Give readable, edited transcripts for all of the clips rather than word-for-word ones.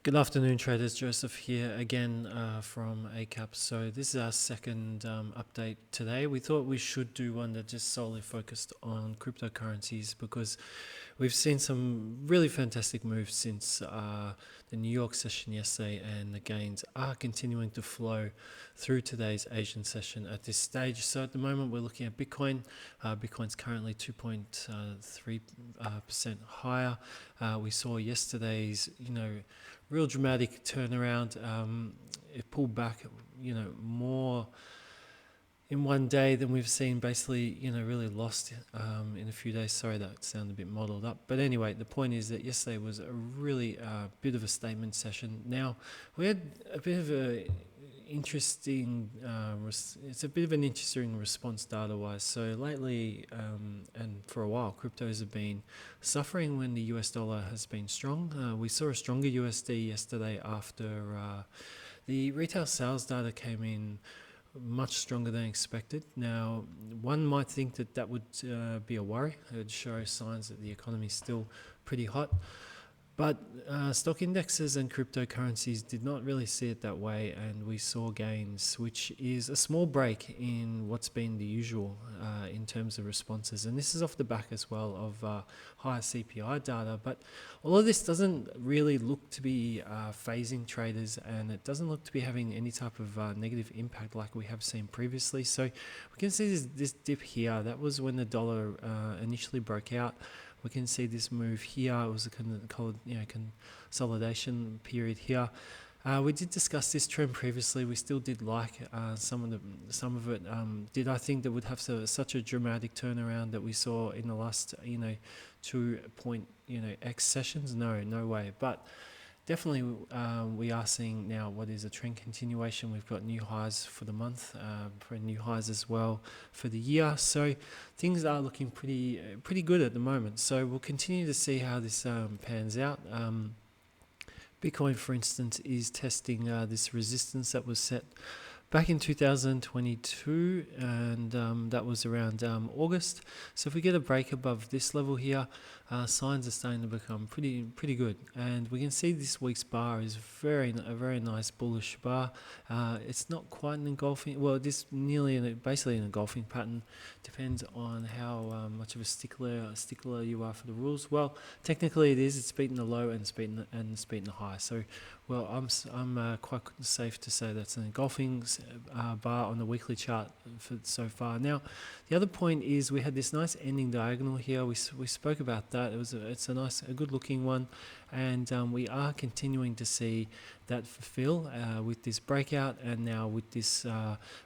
Good afternoon, traders. Joseph here again from Eightcap. So this is our second update today. We thought we should do one that just solely focused on cryptocurrencies because we've seen some really fantastic moves since the New York session yesterday, and the gains are continuing to flow through today's Asian session at this stage. So at the moment, we're looking at Bitcoin. Bitcoin's currently 2.3% higher. We saw yesterday's, real dramatic turnaround. It pulled back, more in one day than we've seen. Basically, really lost in a few days. Sorry, that sounded a bit muddled up. But anyway, the point is that yesterday was a really bit of a statement session. Now, we had a bit of a interesting it's a bit of an interesting response data wise. So lately and for a while, cryptos have been suffering when the US dollar has been strong. We saw a stronger USD yesterday after the retail sales data came in much stronger than expected. Now, one might think that that would be a worry. It would show signs that the economy is still pretty hot. But stock indexes and cryptocurrencies did not really see it that way, and we saw gains, which is a small break in what's been the usual in terms of responses. And this is off the back as well of higher CPI data. But all of this doesn't really look to be phasing traders, and it doesn't look to be having any type of negative impact like we have seen previously. So we can see this dip here. That was when the dollar initially broke out. We can see this move here. It was a consolidation period here. We did discuss this trend previously. We still did like some of it. Did I think that would have such a dramatic turnaround that we saw in the last 2 X sessions? No way. But definitely, we are seeing now what is a trend continuation. We've got new highs for the month, for new highs as well for the year. So things are looking pretty good at the moment. So we'll continue to see how this pans out. Bitcoin, for instance, is testing this resistance that was set back in 2022, and that was around August. So if we get a break above this level here, signs are starting to become pretty good. And we can see this week's bar is a very nice bullish bar. It's not quite an engulfing, well, it is basically an engulfing pattern. Depends on how much of a stickler you are for the rules. Well, technically it is. It's beaten the low and it's beaten the high. So, well, I'm quite safe to say that's an engulfing bar on the weekly chart so far. Now, the other point is we had this nice ending diagonal here. We spoke about that. It's a good looking one, and we are continuing to see that fulfill with this breakout, and now with this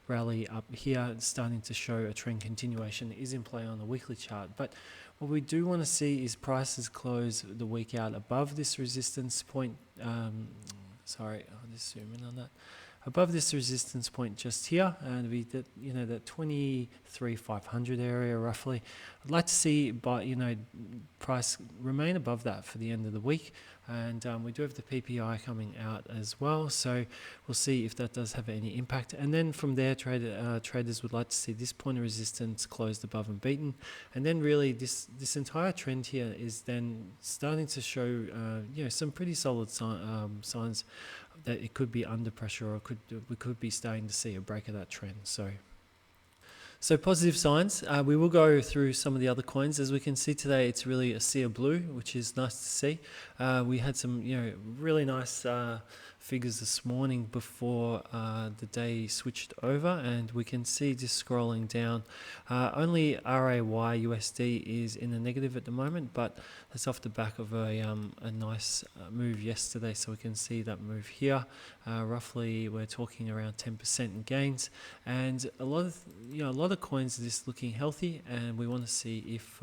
rally up here. It's starting to show a trend continuation is in play on the weekly chart. But what we do want to see is prices close the week out above this resistance point. Sorry, I'll just zoom in on that. Above this resistance point just here, and that 23,500 area roughly. I'd like to see, price remain above that for the end of the week, and we do have the PPI coming out as well. So we'll see if that does have any impact. And then from there, traders would like to see this point of resistance closed above and beaten, and then really this entire trend here is then starting to show some pretty solid signs that it could be under pressure, or we could be starting to see a break of that trend. So positive signs. We will go through some of the other coins. As we can see today, it's really a sea of blue, which is nice to see. We had some really nice figures this morning before the day switched over, and we can see just scrolling down, only RAY USD is in the negative at the moment, but that's off the back of a nice move yesterday. So we can see that move here. Roughly, we're talking around 10% in gains, and a lot of coins are just looking healthy, and we want to see if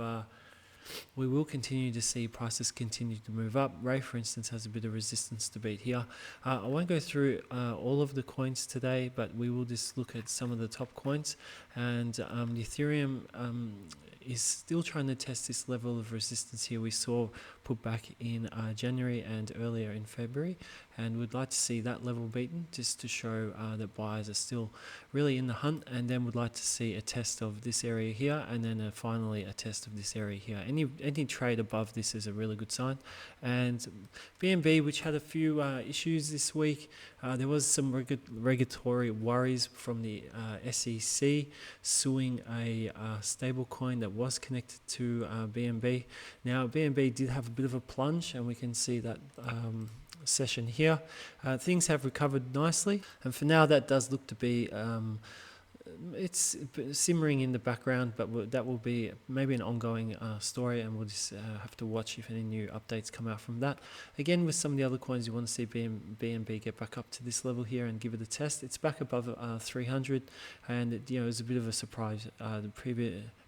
we will continue to see prices continue to move up. Ray, for instance, has a bit of resistance to beat here. I won't go through all of the coins today, but we will just look at some of the top coins. And the Ethereum is still trying to test this level of resistance here we saw put back in January and earlier in February, and we'd like to see that level beaten just to show that buyers are still really in the hunt, and then we'd like to see a test of this area here, and then finally a test of this area here. Any trade above this is a really good sign. And BNB, which had a few issues this week, there was some regulatory worries from the SEC suing a stable coin that was connected to BNB. Now BNB did have a bit of a plunge, and we can see that session here. Things have recovered nicely, and for now that does look to be it's simmering in the background, but that will be maybe an ongoing story, and we'll just have to watch if any new updates come out from that. Again, with some of the other coins, you want to see BNB get back up to this level here and give it a test. It's back above 300, and it was a bit of a surprise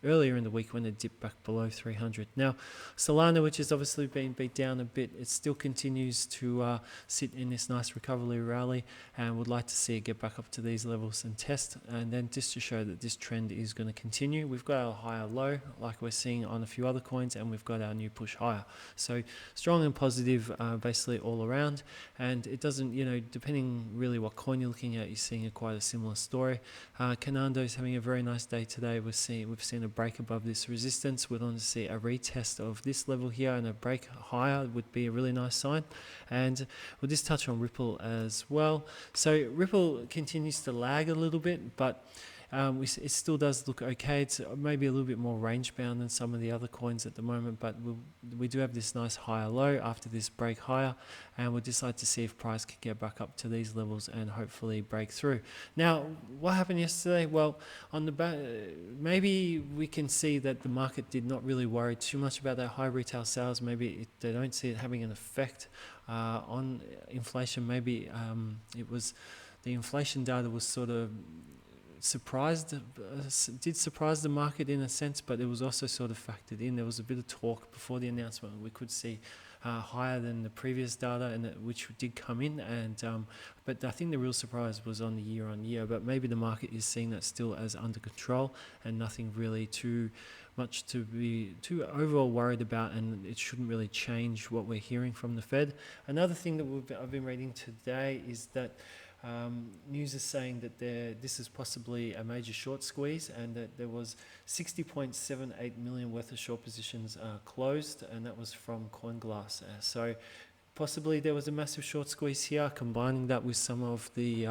earlier in the week when it dipped back below 300. Now Solana, which has obviously been beat down a bit, it still continues to sit in this nice recovery rally, and would like to see it get back up to these levels and test, and then just to show that this trend is going to continue. We've got our higher low like we're seeing on a few other coins, and we've got our new push higher. So strong and positive basically all around, and it doesn't, depending really what coin you're looking at, you're seeing quite a similar story. Canando is having a very nice day today. We've seen a break above this resistance. We're going to see a retest of this level here, and a break higher would be a really nice sign. And we'll just touch on Ripple as well. So Ripple continues to lag a little bit, but it still does look okay. It's maybe a little bit more range bound than some of the other coins at the moment, but we do have this nice higher low after this break higher, and we'd just like to see if price can get back up to these levels and hopefully break through. Now, what happened yesterday? Well, on the maybe we can see that the market did not really worry too much about that high retail sales. Maybe they don't see it having an effect on inflation. Maybe it was the inflation data was sort of did surprise the market in a sense, but it was also sort of factored in. There was a bit of talk before the announcement we could see higher than the previous data, and which did come in, and but I think the real surprise was on the year on year. But maybe the market is seeing that still as under control, and nothing really too much to be too overall worried about, and it shouldn't really change what we're hearing from the Fed. Another thing that I've been reading today is that news is saying that this is possibly a major short squeeze, and that there was 60.78 million worth of short positions closed, and that was from CoinGlass. So possibly there was a massive short squeeze here, combining that with some of the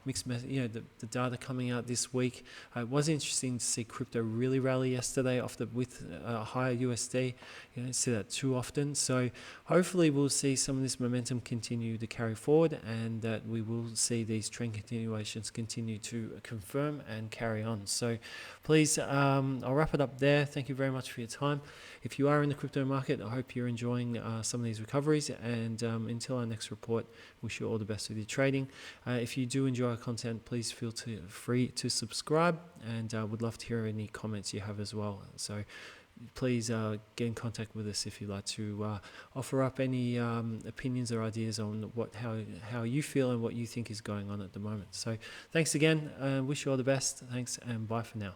the data coming out this week. It was interesting to see crypto really rally yesterday with higher USD. You don't see that too often. So hopefully we'll see some of this momentum continue to carry forward, and that we will see these trend continuations continue to confirm and carry on. So please, I'll wrap it up there. Thank you very much for your time. If you are in the crypto market, I hope you're enjoying some of these recoveries, and until our next report, wish you all the best with your trading. If you do enjoy our content, please feel free to subscribe, and would love to hear any comments you have as well. So please get in contact with us if you'd like to offer up any opinions or ideas on how you feel and what you think is going on at the moment. So thanks again, wish you all the best. Thanks, and bye for now.